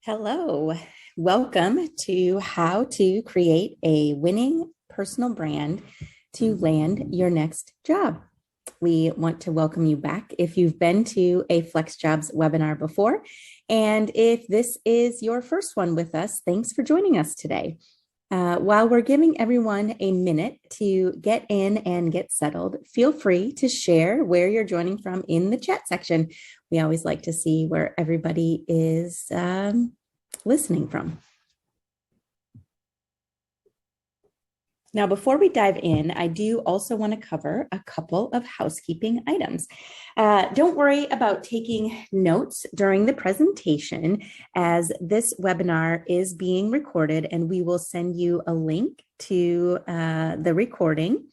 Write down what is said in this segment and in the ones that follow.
Hello, welcome to how to create a winning personal brand to land your next job. We want to welcome you back if you've been to a FlexJobs webinar before. And if this is your first one with us, thanks for joining us today. While we're giving everyone a minute to get in and get settled, feel free to share where you're joining from in the chat section. We always like to see where everybody is listening from. Now, before we dive in, I do also want to cover a couple of housekeeping items. Don't worry about taking notes during the presentation, as this webinar is being recorded, and we will send you a link to the recording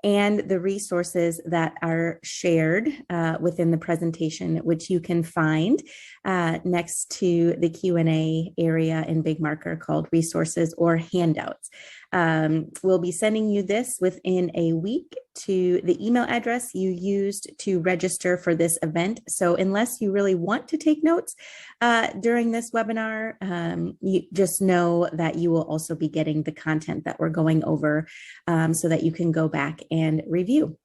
and the resources that are shared within the presentation, which you can find next to the Q&A area in big marker called resources or handouts. We'll be sending you this within a week to the email address you used to register for this event. So unless you really want to take notes during this webinar, you just know that you will also be getting the content that we're going over so that you can go back and review.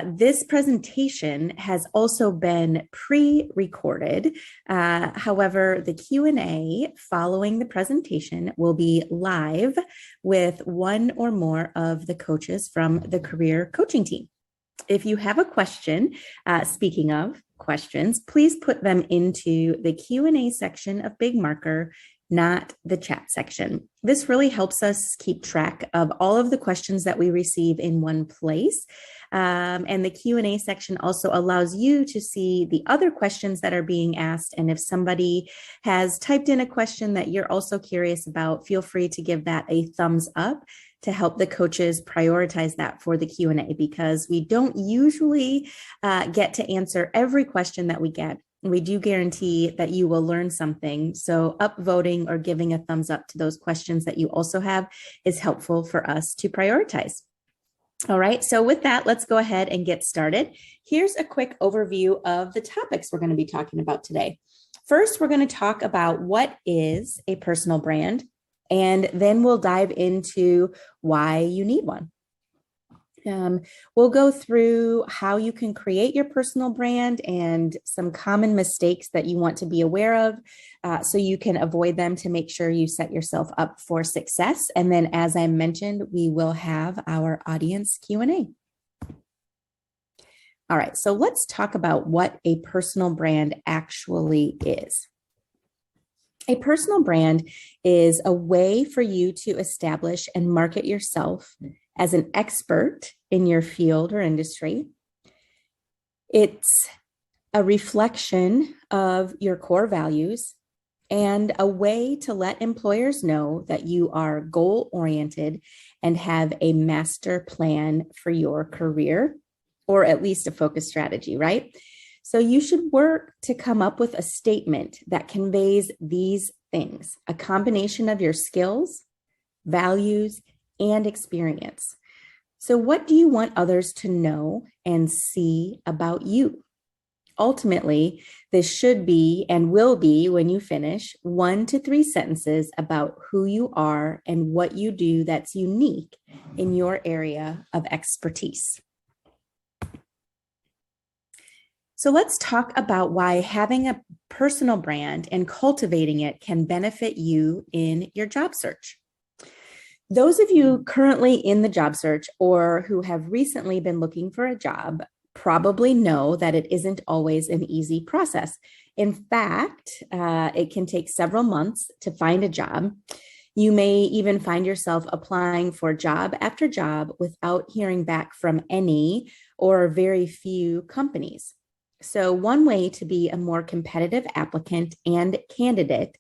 This presentation has also been pre-recorded. However, the Q&A following the presentation will be live with one or more of the coaches from the career coaching team. If you have a question, speaking of questions, please put them into the Q&A section of Big Marker, not the chat section. This really helps us keep track of all of the questions that we receive in one place. And the Q&A section also allows you to see the other questions that are being asked. And if somebody has typed in a question that you're also curious about, feel free to give that a thumbs up to help the coaches prioritize that for the Q&A, because we don't usually get to answer every question that we get. We do guarantee that you will learn something. So upvoting or giving a thumbs up to those questions that you also have is helpful for us to prioritize. All right, so with that, let's go ahead and get started. Here's a quick overview of the topics we're going to be talking about today. First, we're going to talk about what is a personal brand, and then we'll dive into why you need one. We'll go through how you can create your personal brand and some common mistakes that you want to be aware of so you can avoid them to make sure you set yourself up for success. And then, as I mentioned, we will have our audience Q&A. All right, so let's talk about what a personal brand actually is. A personal brand is a way for you to establish and market yourself as an expert in your field or industry. It's a reflection of your core values and a way to let employers know that you are goal-oriented and have a master plan for your career, or at least a focus strategy, right? So you should work to come up with a statement that conveys these things: a combination of your skills, values, and experience. So what do you want others to know and see about you? Ultimately, this should be and will be, when you finish, 1 to 3 sentences about who you are and what you do that's unique in your area of expertise. So let's talk about why having a personal brand and cultivating it can benefit you in your job search. Those of you currently in the job search or who have recently been looking for a job probably know that it isn't always an easy process. In fact, it can take several months to find a job. You may even find yourself applying for job after job without hearing back from any or very few companies. So one way to be a more competitive applicant and candidate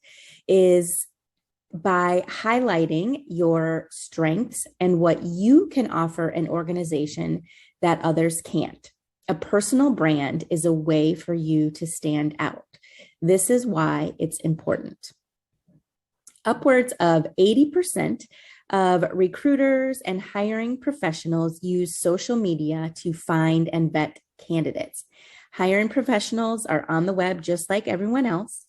is by highlighting your strengths and what you can offer an organization that others can't. A personal brand is a way for you to stand out. This is why it's important. Upwards of 80% of recruiters and hiring professionals use social media to find and vet candidates. Hiring professionals are on the web just like everyone else.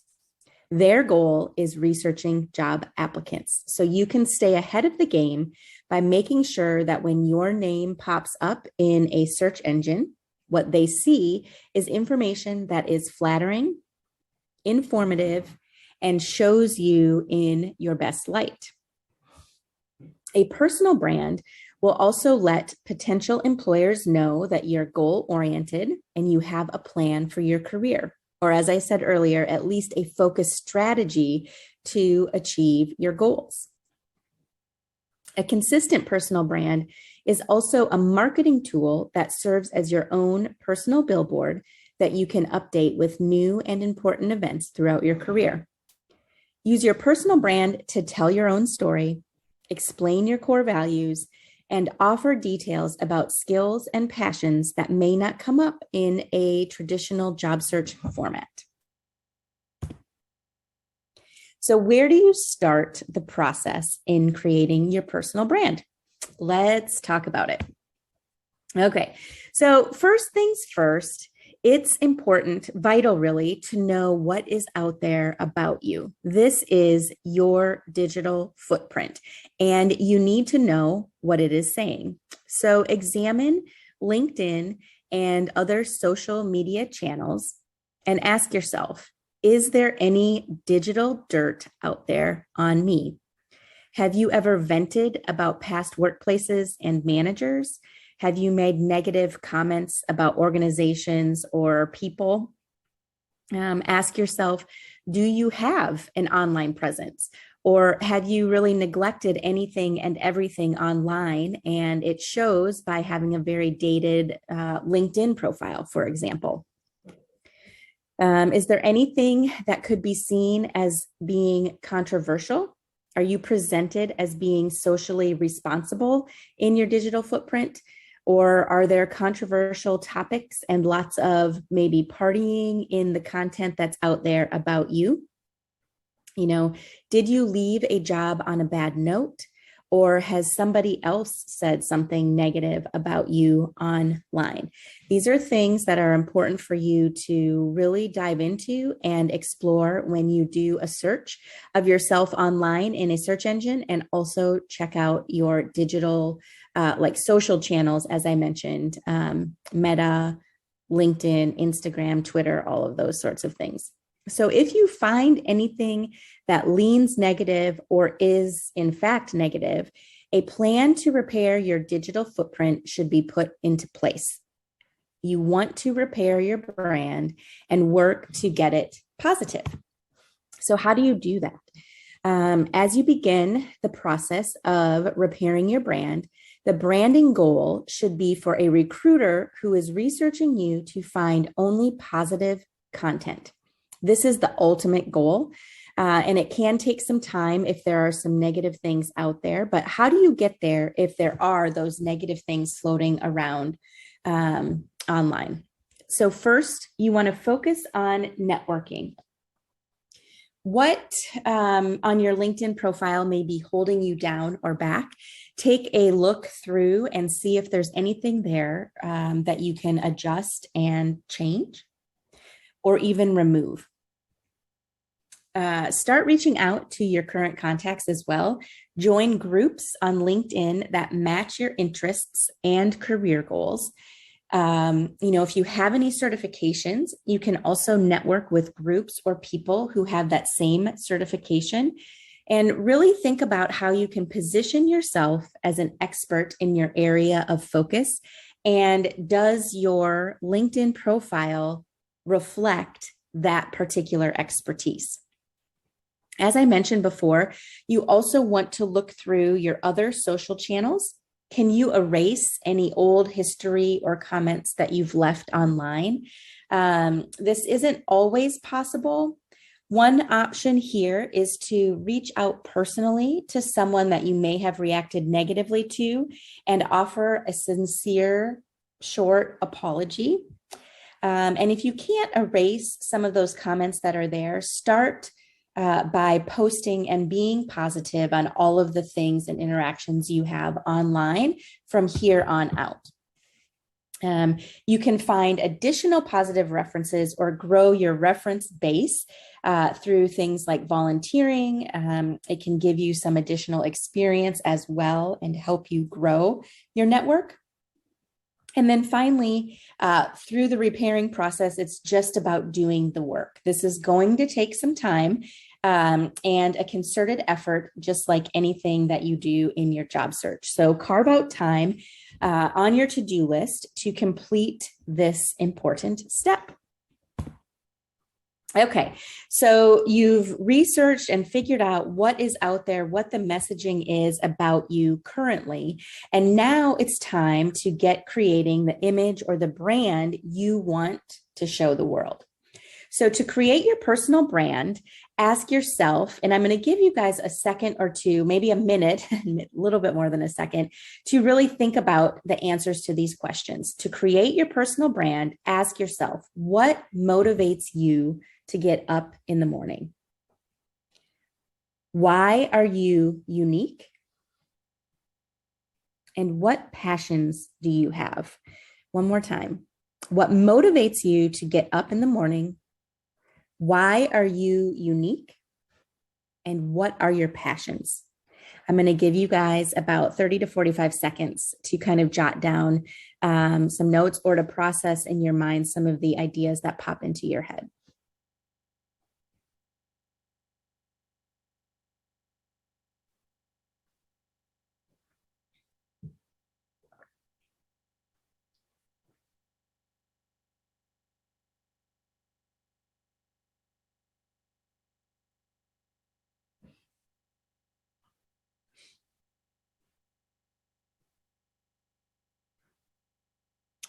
Their goal is researching job applicants. So you can stay ahead of the game by making sure that when your name pops up in a search engine, what they see is information that is flattering, informative, and shows you in your best light. A personal brand will also let potential employers know that you're goal-oriented and you have a plan for your career, or as I said earlier, at least a focused strategy to achieve your goals. A consistent personal brand is also a marketing tool that serves as your own personal billboard that you can update with new and important events throughout your career. Use your personal brand to tell your own story, explain your core values, and offer details about skills and passions that may not come up in a traditional job search format. So where do you start the process in creating your personal brand? Let's talk about it. Okay, so first things first, it's important, vital really, to know what is out there about you. This is your digital footprint, and you need to know what it is saying. So examine LinkedIn and other social media channels and ask yourself, is there any digital dirt out there on me? Have you ever vented about past workplaces and managers? Have you made negative comments about organizations or people? Ask yourself, do you have an online presence? Or have you really neglected anything and everything online? And it shows by having a very dated LinkedIn profile, for example. Is there anything that could be seen as being controversial? Are you presented as being socially responsible in your digital footprint? Or are there controversial topics and lots of maybe partying in the content that's out there about you? You know, did you leave a job on a bad note? Or has somebody else said something negative about you online? These are things that are important for you to really dive into and explore when you do a search of yourself online in a search engine, and also check out your digital, like social channels, as I mentioned, Meta, LinkedIn, Instagram, Twitter, all of those sorts of things. So if you find anything that leans negative or is in fact negative, a plan to repair your digital footprint should be put into place. You want to repair your brand and work to get it positive. So how do you do that? As you begin the process of repairing your brand, the branding goal should be for a recruiter who is researching you to find only positive content. This is the ultimate goal, and it can take some time if there are some negative things out there. But how do you get there if there are those negative things floating around online? So first, you want to focus on networking. What on your LinkedIn profile may be holding you down or back? Take a look through and see if there's anything there that you can adjust and change, or even remove. Start reaching out to your current contacts as well. Join groups on LinkedIn that match your interests and career goals. If you have any certifications, you can also network with groups or people who have that same certification, and really think about how you can position yourself as an expert in your area of focus. And does your LinkedIn profile reflect that particular expertise? As I mentioned before, you also want to look through your other social channels. Can you erase any old history or comments that you've left online? This isn't always possible. One option here is to reach out personally to someone that you may have reacted negatively to and offer a sincere, short apology. And if you can't erase some of those comments that are there, start by posting and being positive on all of the things and interactions you have online from here on out. You can find additional positive references or grow your reference base through things like volunteering. It can give you some additional experience as well and help you grow your network. And then finally, through the repairing process, it's just about doing the work. This is going to take some time and a concerted effort, just like anything that you do in your job search. So carve out time on your to-do list to complete this important step. Okay, so you've researched and figured out what is out there, what the messaging is about you currently. And now it's time to get creating the image or the brand you want to show the world. So to create your personal brand, ask yourself, and I'm going to give you guys a second or two, maybe a minute, a little bit more than a second, to really think about the answers to these questions. To create your personal brand, ask yourself, what motivates you to get up in the morning? Why are you unique? And what passions do you have? One more time. What motivates you to get up in the morning? Why are you unique? And what are your passions? I'm going to give you guys about 30 to 45 seconds to kind of jot down some notes or to process in your mind some of the ideas that pop into your head.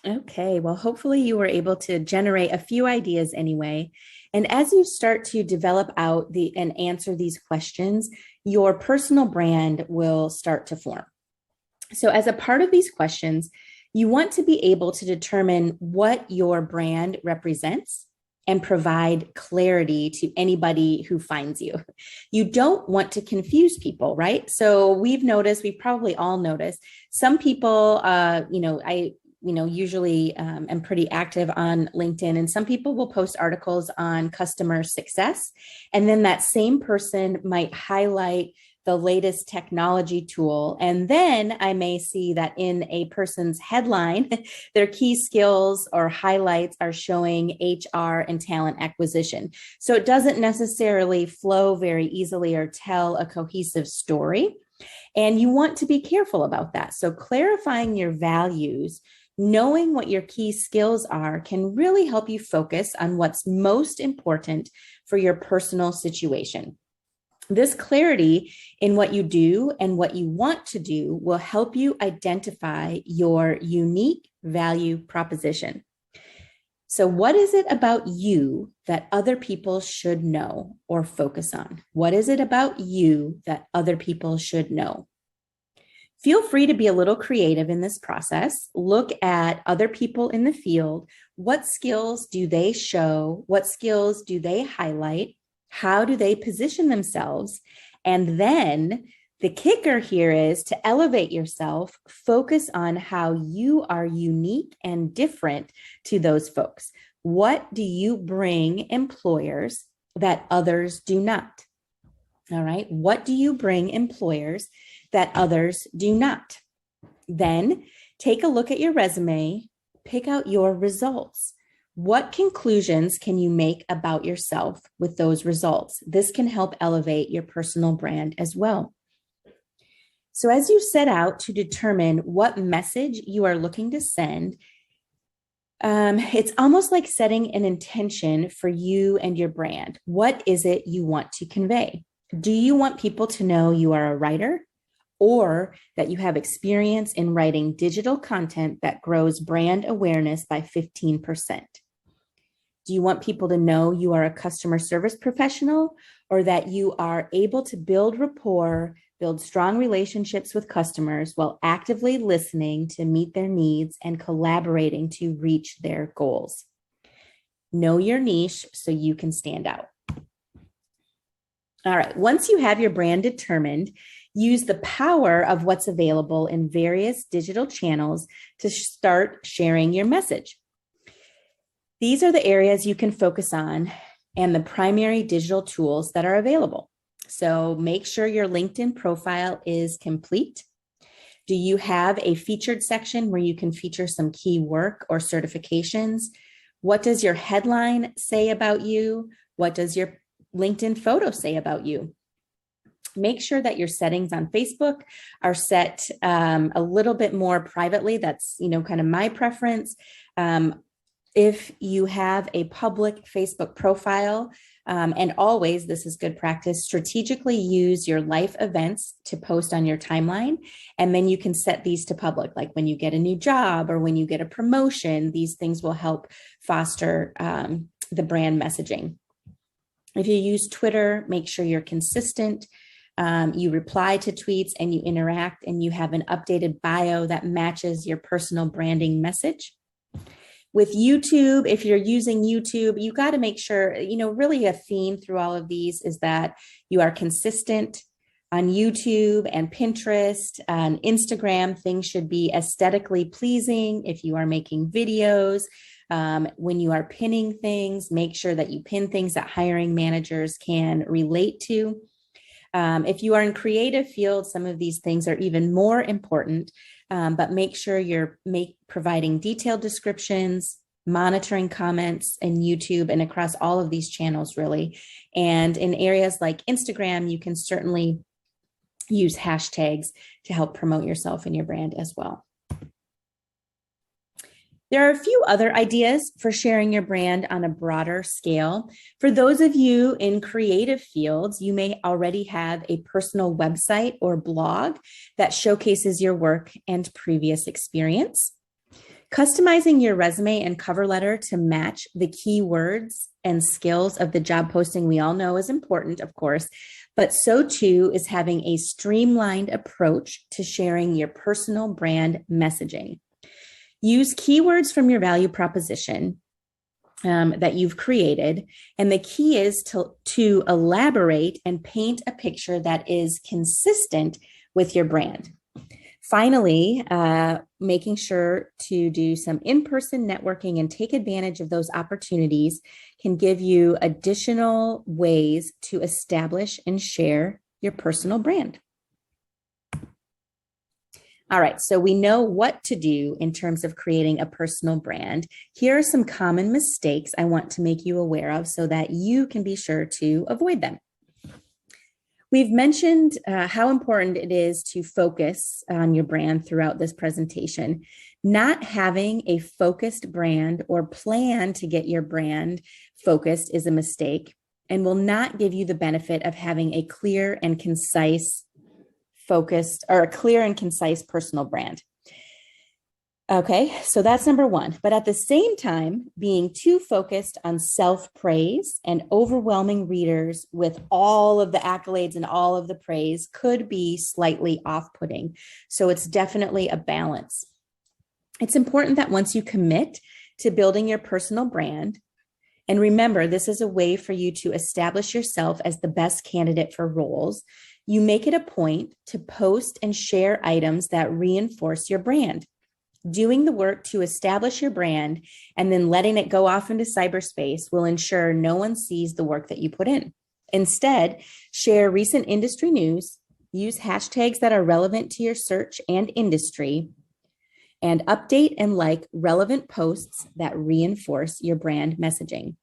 Okay, well, hopefully you were able to generate a few ideas anyway. And as you start to develop out and answer these questions, your personal brand will start to form. So as a part of these questions, you want to be able to determine what your brand represents and provide clarity to anybody who finds you. You don't want to confuse people, right? So we've probably all noticed some people, usually am pretty active on LinkedIn, and some people will post articles on customer success. And then that same person might highlight the latest technology tool. And then I may see that in a person's headline, their key skills or highlights are showing HR and talent acquisition. So it doesn't necessarily flow very easily or tell a cohesive story. And you want to be careful about that. So clarifying your values, knowing what your key skills are, can really help you focus on what's most important for your personal situation. This clarity in what you do and what you want to do will help you identify your unique value proposition. So what is it about you that other people should know or focus on? What is it about you that other people should know? Feel free to be a little creative in this process. Look at other people in the field. What skills do they show? What skills do they highlight? How do they position themselves? And then the kicker here is to elevate yourself, focus on how you are unique and different to those folks. What do you bring employers that others do not? All right. What do you bring employers that others do not? Then take a look at your resume, pick out your results. What conclusions can you make about yourself with those results? This can help elevate your personal brand as well. So as you set out to determine what message you are looking to send, it's almost like setting an intention for you and your brand. What is it you want to convey? Do you want people to know you are a writer, or that you have experience in writing digital content that grows brand awareness by 15%? Do you want people to know you are a customer service professional, or that you are able to build rapport, build strong relationships with customers while actively listening to meet their needs and collaborating to reach their goals? Know your niche so you can stand out. All right, once you have your brand determined, Use the power of what's available in various digital channels to start sharing your message. These are the areas you can focus on and the primary digital tools that are available. So make sure your LinkedIn profile is complete. Do you have a featured section where you can feature some key work or certifications? What does your headline say about you? What does your LinkedIn photo say about you? Make sure that your settings on Facebook are set a little bit more privately. That's, kind of my preference. If you have a public Facebook profile, and always, this is good practice, strategically use your life events to post on your timeline. And then you can set these to public, like when you get a new job or when you get a promotion. These things will help foster the brand messaging. If you use Twitter, make sure you're consistent. You reply to tweets and you interact and you have an updated bio that matches your personal branding message. With YouTube, if you're using YouTube, you got to make sure, really a theme through all of these is that you are consistent on YouTube and Pinterest and Instagram. Things should be aesthetically pleasing. If you are making videos, when you are pinning things, make sure that you pin things that hiring managers can relate to. If you are in creative fields, some of these things are even more important, but make sure you're providing detailed descriptions, monitoring comments in YouTube and across all of these channels, really. And in areas like Instagram, you can certainly use hashtags to help promote yourself and your brand as well. There are a few other ideas for sharing your brand on a broader scale. For those of you in creative fields, you may already have a personal website or blog that showcases your work and previous experience. Customizing your resume and cover letter to match the keywords and skills of the job posting we all know is important, of course, but so too is having a streamlined approach to sharing your personal brand messaging. Use keywords from your value proposition that you've created. And the key is to elaborate and paint a picture that is consistent with your brand. Finally, making sure to do some in-person networking and take advantage of those opportunities can give you additional ways to establish and share your personal brand. All right, so we know what to do in terms of creating a personal brand. Here are some common mistakes I want to make you aware of so that you can be sure to avoid them. We've mentioned how important it is to focus on your brand throughout this presentation. Not having a focused brand or plan to get your brand focused is a mistake and will not give you the benefit of having a clear and concise personal brand. Okay, so that's number one. But at the same time, being too focused on self-praise and overwhelming readers with all of the accolades and all of the praise could be slightly off-putting. So it's definitely a balance. It's important that once you commit to building your personal brand, and remember, this is a way for you to establish yourself as the best candidate for roles, you make it a point to post and share items that reinforce your brand. Doing the work to establish your brand and then letting it go off into cyberspace will ensure no one sees the work that you put in. Instead, share recent industry news, use hashtags that are relevant to your search and industry, and update and like relevant posts that reinforce your brand messaging.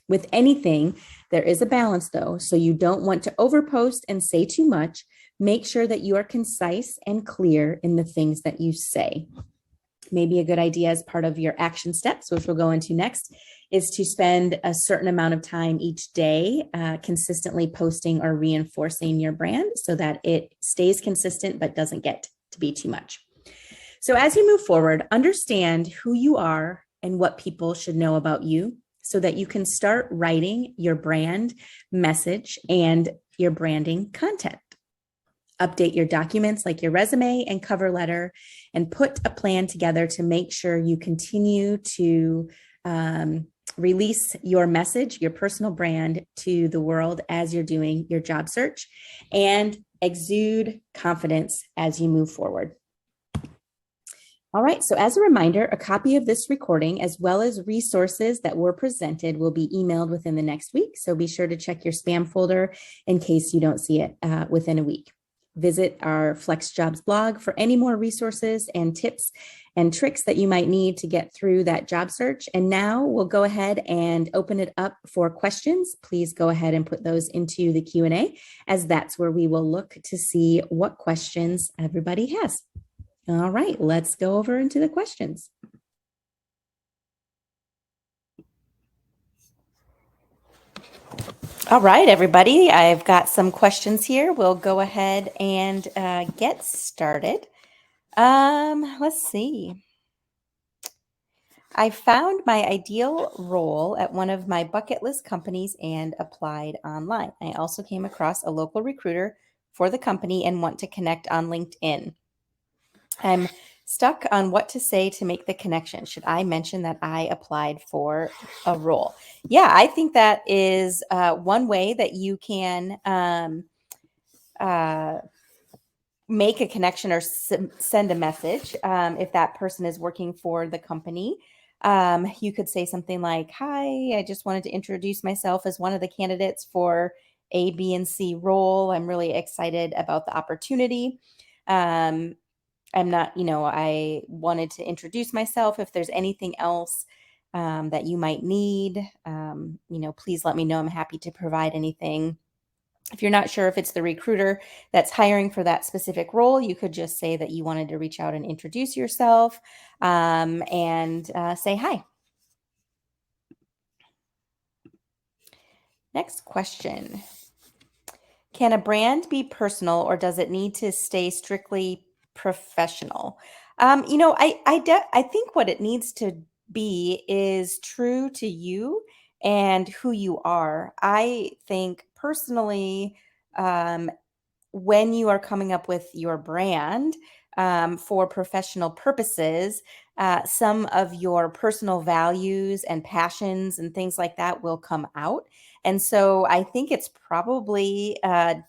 With anything, there is a balance though, so you don't want to overpost and say too much. Make sure that you are concise and clear in the things that you say. Maybe a good idea as part of your action steps, which we'll go into next, is to spend a certain amount of time each day consistently posting or reinforcing your brand so that it stays consistent but doesn't get to be too much. So as you move forward, understand who you are and what people should know about you so that you can start writing your brand message and your branding content. Update your documents like your resume and cover letter and put a plan together to make sure you continue to release your message, your personal brand to the world as you're doing your job search. And exude confidence as you move forward. All right, so as a reminder, a copy of this recording, as well as resources that were presented, will be emailed within the next week. So be sure to check your spam folder in case you don't see it within a week. Visit our FlexJobs blog for any more resources and tips and tricks that you might need to get through that job search. And now we'll go ahead and open it up for questions. Please go ahead and put those into the Q&A, as that's where we will look to see what questions everybody has. All right, let's go over into the questions. All right, everybody, I've got some questions here. We'll go ahead and get started. Let's see. I found my ideal role at one of my bucket list companies and applied online. I also came across a local recruiter for the company and want to connect on LinkedIn. I'm stuck on what to say to make the connection. Should I mention that I applied for a role? Yeah, I think that is one way that you can make a connection or send a message. If that person is working for the company, you could say something like, "Hi, I just wanted to introduce myself as one of the candidates for A, B, and C role. I'm really excited about the opportunity. I wanted to introduce myself. If there's anything else that you might need, please let me know. I'm happy to provide anything." If you're not sure if it's the recruiter that's hiring for that specific role, you could just say that you wanted to reach out and introduce yourself and say hi. Next question. Can a brand be personal, or does it need to stay strictly professional? I think what it needs to be is true to you and who you are. I think personally, um, when you are coming up with your brand for professional purposes, some of your personal values and passions and things like that will come out. And so I think it's probably, a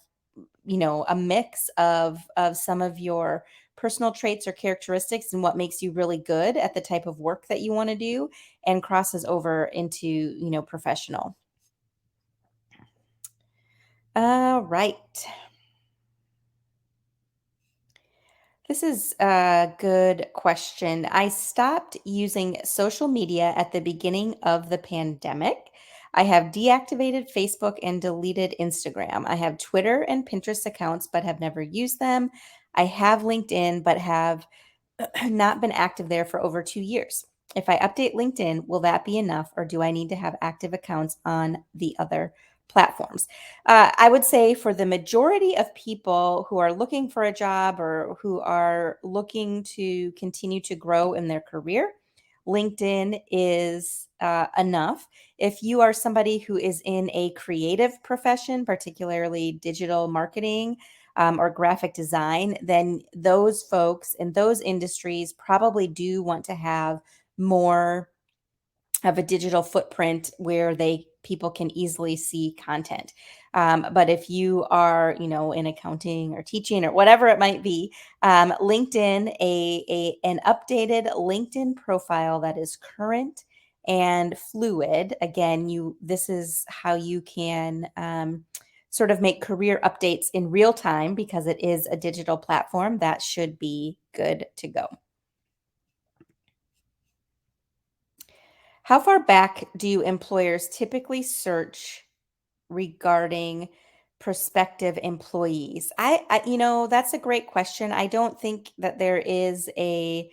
mix of some of your personal traits or characteristics and what makes you really good at the type of work that you want to do and crosses over into, professional. All right. This is a good question. I stopped using social media at the beginning of the pandemic. I have deactivated Facebook and deleted Instagram. I have Twitter and Pinterest accounts, but have never used them. I have LinkedIn, but have not been active there for over 2 years. If I update LinkedIn, will that be enough, or do I need to have active accounts on the other platforms? I would say for the majority of people who are looking for a job or who are looking to continue to grow in their career, LinkedIn is enough. If you are somebody who is in a creative profession, particularly digital marketing, or graphic design, then those folks in those industries probably do want to have more of a digital footprint where people can easily see content. But if you are, in accounting or teaching or whatever it might be, LinkedIn, an updated LinkedIn profile that is current and fluid. Again, this is how you can sort of make career updates in real time because it is a digital platform. That should be good to go. How far back do employers typically search regarding prospective employees? That's a great question. I don't think that there is an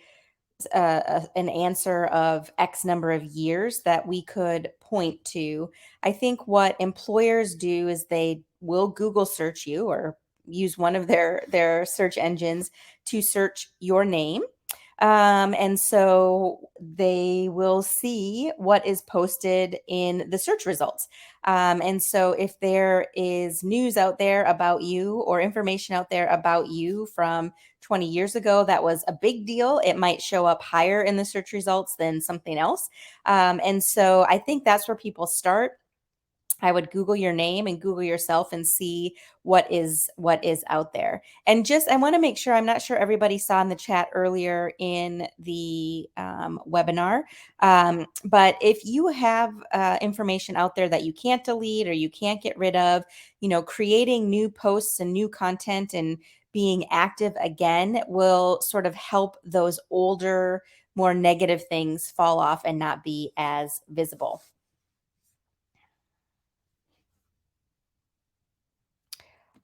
answer of X number of years that we could point to. I think what employers do is they will Google search you or use one of their search engines to search your name. And so they will see what is posted in the search results. And so if there is news out there about you or information out there about you from 20 years ago that was a big deal, it might show up higher in the search results than something else. And so I think that's where people start. I would Google your name and Google yourself and see what is out there. And just I want to make sure, I'm not sure everybody saw in the chat earlier in the webinar, but if you have information out there that you can't delete or you can't get rid of, creating new posts and new content and being active again will sort of help those older, more negative things fall off and not be as visible.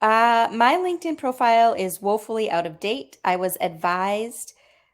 My LinkedIn profile is woefully out of date. I was advised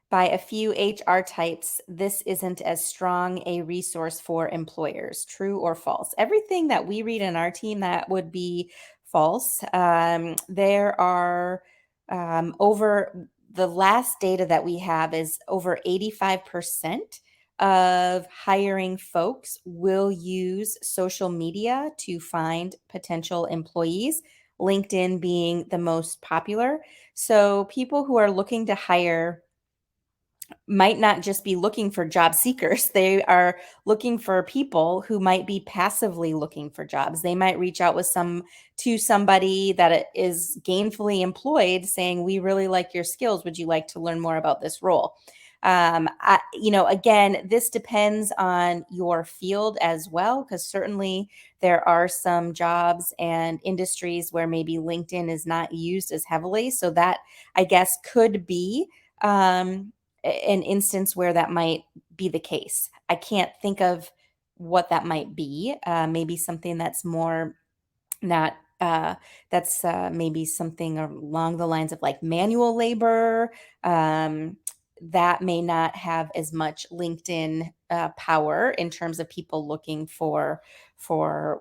by a few HR types this isn't as strong a resource for employers. True or false? Everything that we read in our team, that would be false. There are over the last data that we have is over 85% of hiring folks will use social media to find potential employees, LinkedIn being the most popular. So people who are looking to hire might not just be looking for job seekers. They are looking for people who might be passively looking for jobs. They might reach out to somebody that is gainfully employed saying, "We really like your skills. Would you like to learn more about this role?" Again, this depends on your field as well, because certainly there are some jobs and industries where maybe LinkedIn is not used as heavily. So that, I guess, could be an instance where that might be the case. I can't think of what that might be. Maybe something that's more not that's maybe something along the lines of like manual labor. That may not have as much LinkedIn power in terms of people looking for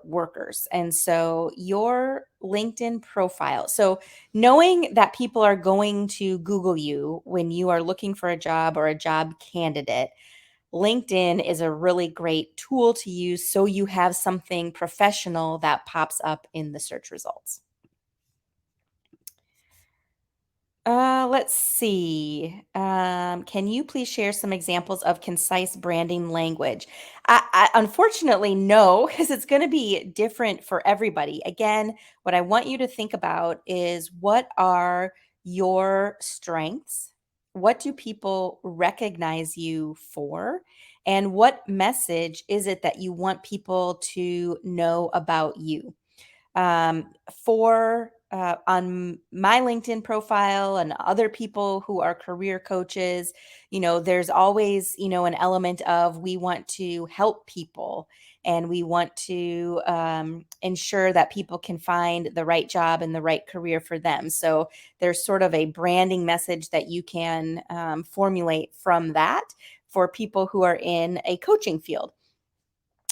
workers. And so your LinkedIn profile. So knowing that people are going to Google you when you are looking for a job or a job candidate, LinkedIn is a really great tool to use so you have something professional that pops up in the search results. Let's see. Can you please share some examples of concise branding language? I unfortunately no, because it's going to be different for everybody. Again, what I want you to think about is what are your strengths? What do people recognize you for? And what message is it that you want people to know about you? For On my LinkedIn profile and other people who are career coaches, there's always, an element of we want to help people and we want to ensure that people can find the right job and the right career for them. So there's sort of a branding message that you can formulate from that for people who are in a coaching field.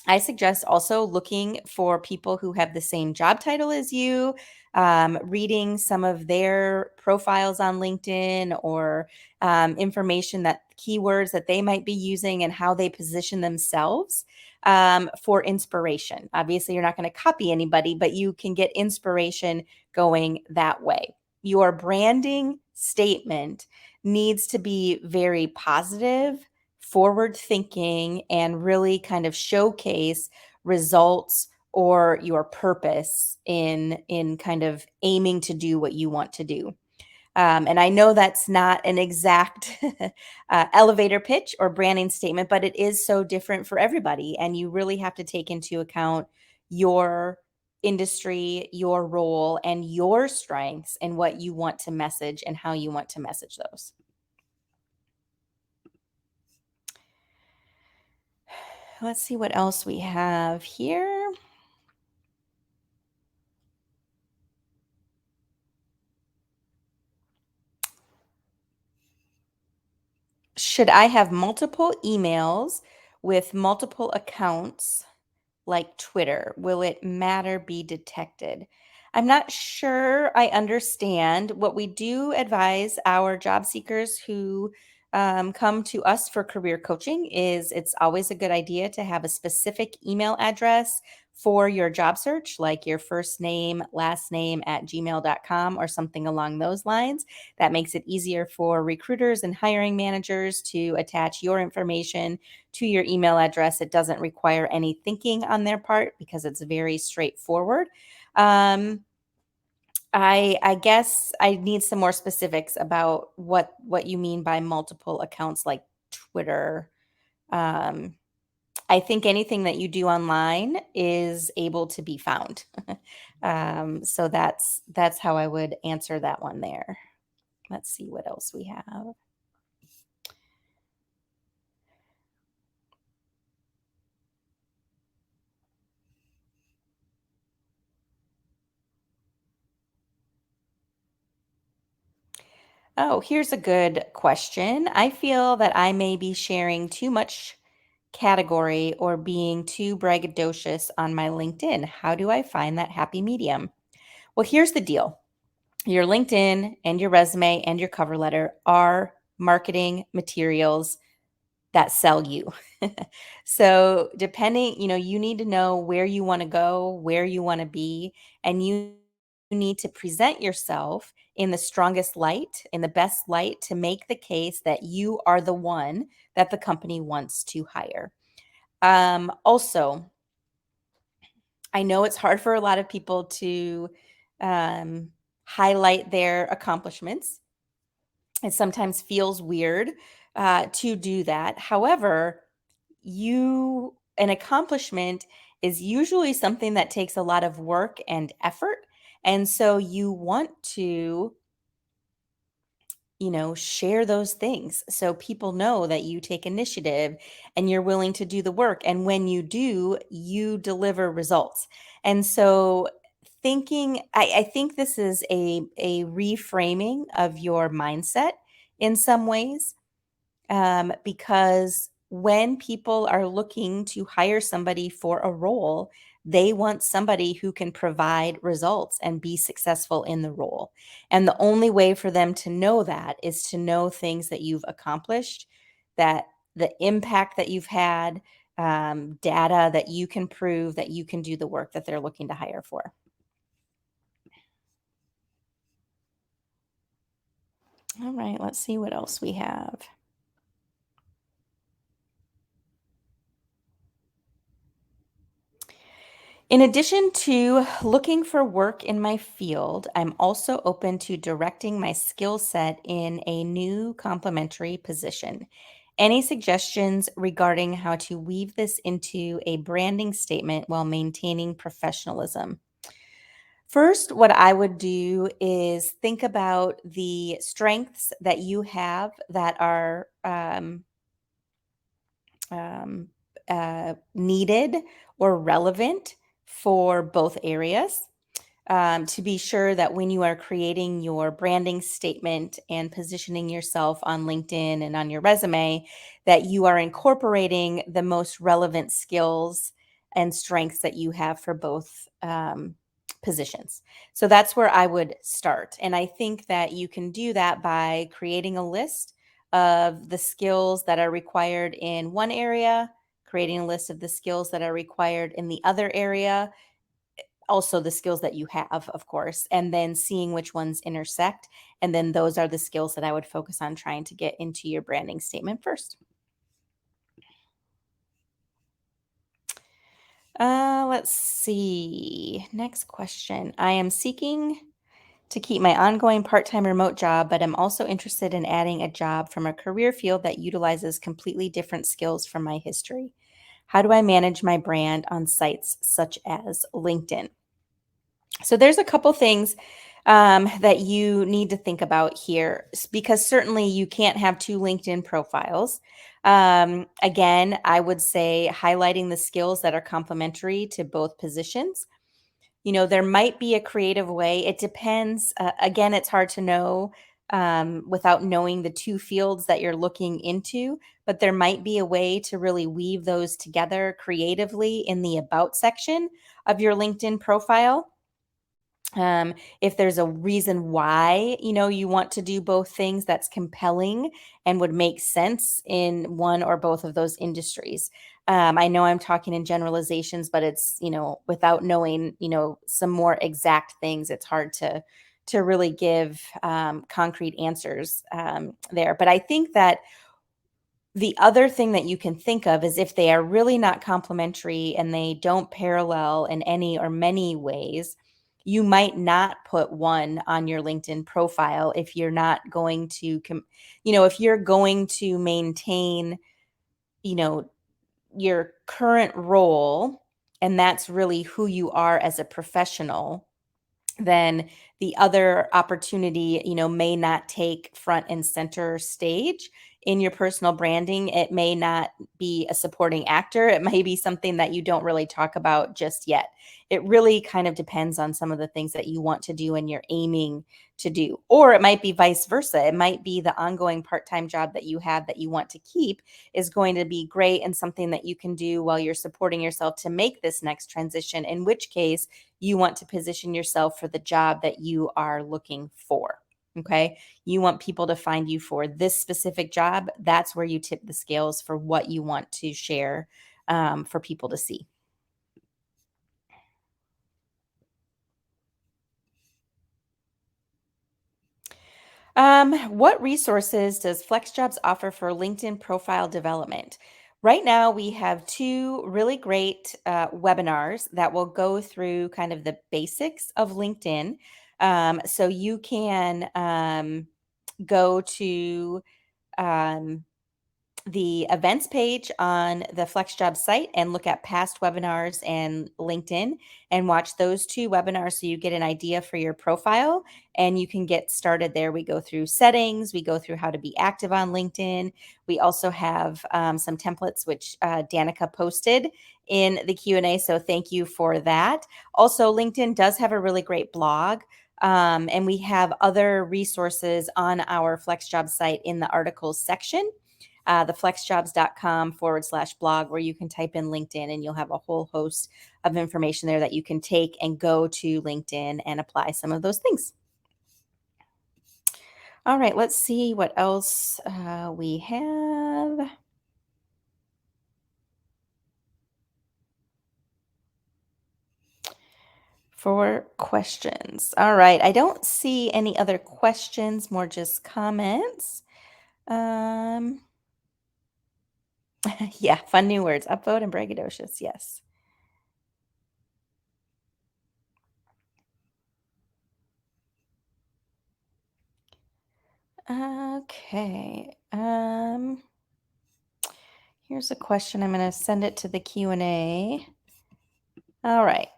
I suggest also looking for people who have the same job title as you, reading some of their profiles on LinkedIn or information, that keywords that they might be using and how they position themselves for inspiration. Obviously, you're not going to copy anybody, but you can get inspiration going that way. Your branding statement needs to be very positive, forward thinking, and really kind of showcase results or your purpose in kind of aiming to do what you want to do. And I know that's not an exact elevator pitch or branding statement, but it is so different for everybody. And you really have to take into account your industry, your role, and your strengths and what you want to message and how you want to message those. Let's see what else we have here. Should I have multiple emails with multiple accounts like Twitter? Will it matter be detected? I'm not sure I understand. What we do advise our job seekers who come to us for career coaching is it's always a good idea to have a specific email address for your job search, like your first name, last name at gmail.com or something along those lines. That makes it easier for recruiters and hiring managers to attach your information to your email address. It doesn't require any thinking on their part because it's very straightforward. I guess I need some more specifics about what you mean by multiple accounts like Twitter. Um, I think anything that you do online is able to be found. So that's how I would answer that one there. Let's see what else we have. Oh, here's a good question. I feel that I may be sharing too much category or being too braggadocious on my LinkedIn. How do I find that happy medium? Well, here's the deal. Your LinkedIn and your resume and your cover letter are marketing materials that sell you. So, depending, you need to know where you want to go, where you want to be, and you need to present yourself in the strongest light, in the best light to make the case that you are the one that the company wants to hire. Also, I know it's hard for a lot of people to um, highlight their accomplishments. It sometimes feels weird to do that. However, an accomplishment is usually something that takes a lot of work and effort. And so you want to share those things so people know that you take initiative and you're willing to do the work. And when you do, you deliver results. And so I think this is a reframing of your mindset in some ways, because when people are looking to hire somebody for a role, they want somebody who can provide results and be successful in the role. And the only way for them to know that is to know things that you've accomplished, that the impact that you've had, data that you can prove that you can do the work that they're looking to hire for. All right, let's see what else we have. In addition to looking for work in my field, I'm also open to directing my skill set in a new complementary position. Any suggestions regarding how to weave this into a branding statement while maintaining professionalism? First, what I would do is think about the strengths that you have that are um, needed or relevant for both areas, to be sure that when you are creating your branding statement and positioning yourself on LinkedIn and on your resume, that you are incorporating the most relevant skills and strengths that you have for both positions. So that's where I would start. And I think that you can do that by creating a list of the skills that are required in one area, creating a list of the skills that are required in the other area, also the skills that you have, of course, and then seeing which ones intersect. And then those are the skills that I would focus on trying to get into your branding statement first. Let's see. Next question. I am seeking to keep my ongoing part time remote job, but I'm also interested in adding a job from a career field that utilizes completely different skills from my history. How do I manage my brand on sites such as LinkedIn? So there's a couple things that you need to think about here, because certainly you can't have two LinkedIn profiles. Again, I would say highlighting the skills that are complementary to both positions. There might be a creative way. It depends. Again, it's hard to know without knowing the two fields that you're looking into, but there might be a way to really weave those together creatively in the about section of your LinkedIn profile. If there's a reason why, you want to do both things that's compelling and would make sense in one or both of those industries. I know I'm talking in generalizations, but it's, without knowing, some more exact things, it's hard to really give concrete answers there. But I think that the other thing that you can think of is if they are really not complementary and they don't parallel in any or many ways, you might not put one on your LinkedIn profile if you're not going to, if you're going to maintain, you know, your current role, and that's really who you are as a professional, then the other opportunity, may not take front and center stage in your personal branding. It may not be a supporting actor. It may be something that you don't really talk about just yet. It really kind of depends on some of the things that you want to do and you're aiming to do. Or it might be vice versa. It might be the ongoing part-time job that you have that you want to keep is going to be great and something that you can do while you're supporting yourself to make this next transition, in which case you want to position yourself for the job that you are looking for. Okay. You want people to find you for this specific job. That's where you tip the scales for what you want to share for people to see. What resources does FlexJobs offer for LinkedIn profile development? Right now, we have two really great webinars that will go through kind of the basics of LinkedIn. So you can go to um, the events page on the FlexJob site and look at past webinars and LinkedIn and watch those two webinars so you get an idea for your profile and you can get started there. We go through settings, we go through how to be active on LinkedIn. We also have some templates which Danica posted in the Q&A, so thank you for that. Also, LinkedIn does have a really great blog. And we have other resources on our FlexJob site in the articles section, the flexjobs.com/blog, where you can type in LinkedIn and you'll have a whole host of information there that you can take and go to LinkedIn and apply some of those things. All right, let's see what else we have. For questions. All right, I don't see any other questions, more just comments. Um, yeah, fun new words, upvote and braggadocious, yes. Okay. Here's a question. I'm going to send it to the Q&A. All right.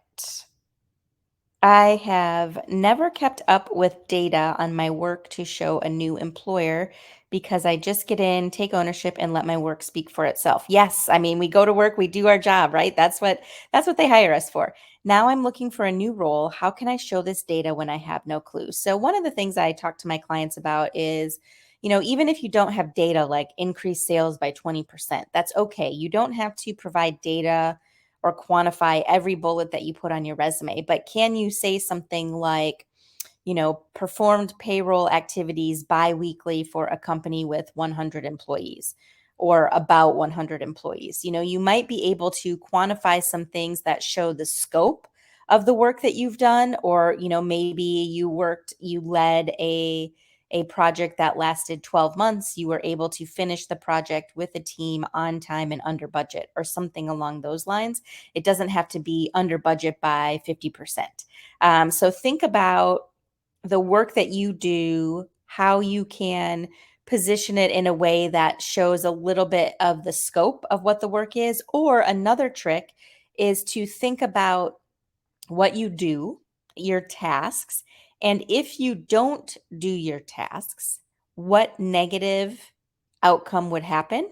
I have never kept up with data on my work to show a new employer because I just get in, take ownership, and let my work speak for itself. Yes, I mean, we go to work, we do our job, right? That's what they hire us for. Now I'm looking for a new role. How can I show this data when I have no clue? So one of the things I talk to my clients about is, even if you don't have data like increase sales by 20%, that's okay. You don't have to provide data or quantify every bullet that you put on your resume, but can you say something like, performed payroll activities biweekly for a company with 100 employees or about 100 employees? You might be able to quantify some things that show the scope of the work that you've done, or, maybe you led a project that lasted 12 months. You were able to finish the project with a team on time and under budget or something along those lines. It doesn't have to be under budget by 50%. So think about the work that you do, how you can position it in a way that shows a little bit of the scope of what the work is. Or another trick is to think about what you do, your tasks, and if you don't do your tasks, what negative outcome would happen.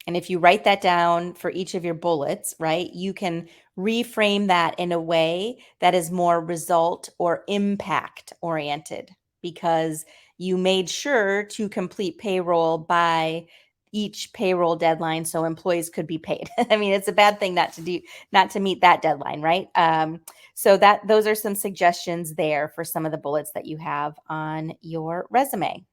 And if you write that down for each of your bullets, right, you can reframe that in a way that is more result or impact oriented because you made sure to complete payroll by each payroll deadline so employees could be paid. I mean, it's a bad thing not to meet that deadline, right? So those are some suggestions there for some of the bullets that you have on your resume.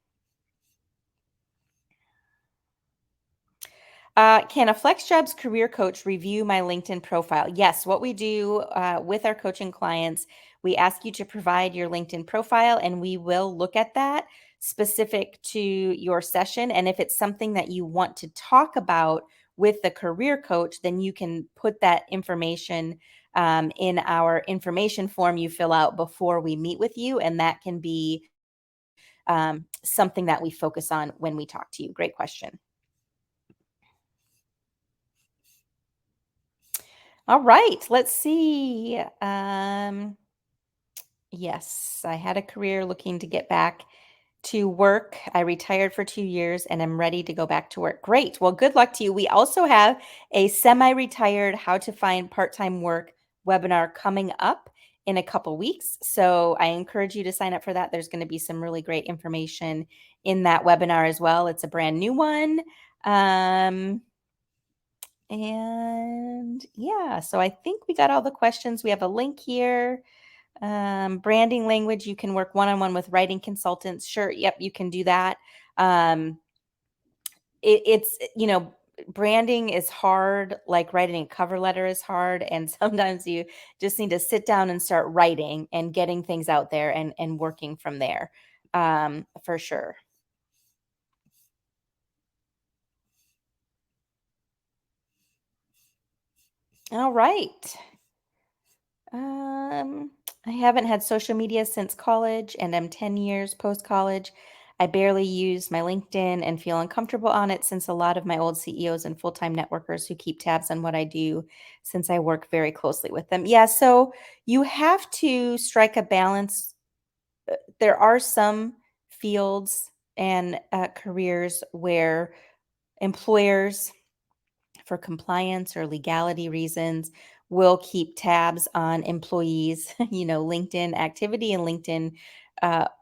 Can a FlexJobs career coach review my LinkedIn profile? Yes, what we do with our coaching clients, we ask you to provide your LinkedIn profile and we will look at that specific to your session. And if it's something that you want to talk about with the career coach, then you can put that information in our information form you fill out before we meet with you. And that can be something that we focus on when we talk to you. Great question. All right, let's see. Yes, I had a career looking to get back to work. I retired for 2 years and I'm ready to go back to work. Great. Well, good luck to you. We also have a semi-retired how to find part-time work webinar coming up in a couple weeks. So I encourage you to sign up for that. There's going to be some really great information in that webinar as well. It's a brand new one. And yeah, so I think we got all the questions. We have a link here. Branding language, you can work one-on-one with writing consultants. Sure. Yep. You can do that. Um, it's, branding is hard, like writing a cover letter is hard. And sometimes you just need to sit down and start writing and getting things out there and working from there. For sure. All right. Um, I haven't had social media since college, and I'm 10 years post college. I barely use my LinkedIn and feel uncomfortable on it since a lot of my old CEOs and full time networkers who keep tabs on what I do since I work very closely with them. Yeah, so you have to strike a balance. There are some fields and careers where employers for compliance or legality reasons will keep tabs on employees, LinkedIn activity and LinkedIn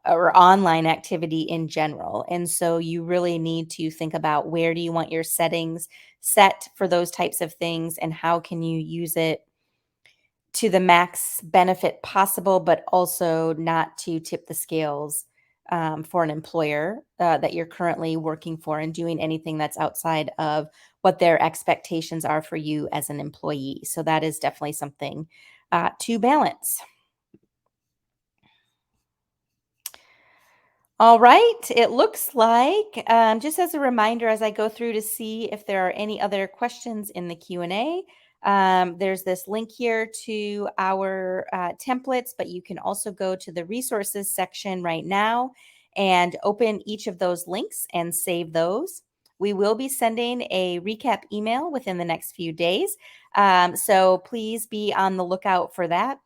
or online activity in general. And so you really need to think about where do you want your settings set for those types of things and how can you use it to the max benefit possible, but also not to tip the scales for an employer that you're currently working for and doing anything that's outside of what their expectations are for you as an employee. So that is definitely something to balance. All right. It looks like, just as a reminder, as I go through to see if there are any other questions in the Q&A, there's this link here to our templates, but you can also go to the resources section right now and open each of those links and save those. We will be sending a recap email within the next few days. So please be on the lookout for that.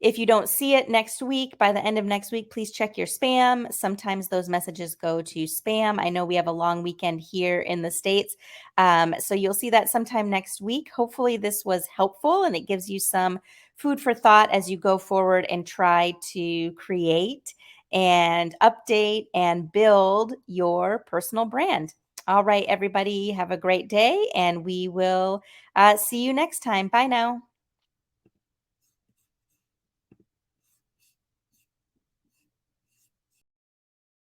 If you don't see it next week, by the end of next week, please check your spam. Sometimes those messages go to spam. I know we have a long weekend here in the States. So you'll see that sometime next week. Hopefully this was helpful and it gives you some food for thought as you go forward and try to create and update and build your personal brand. All right, everybody, have a great day and we will see you next time. Bye now.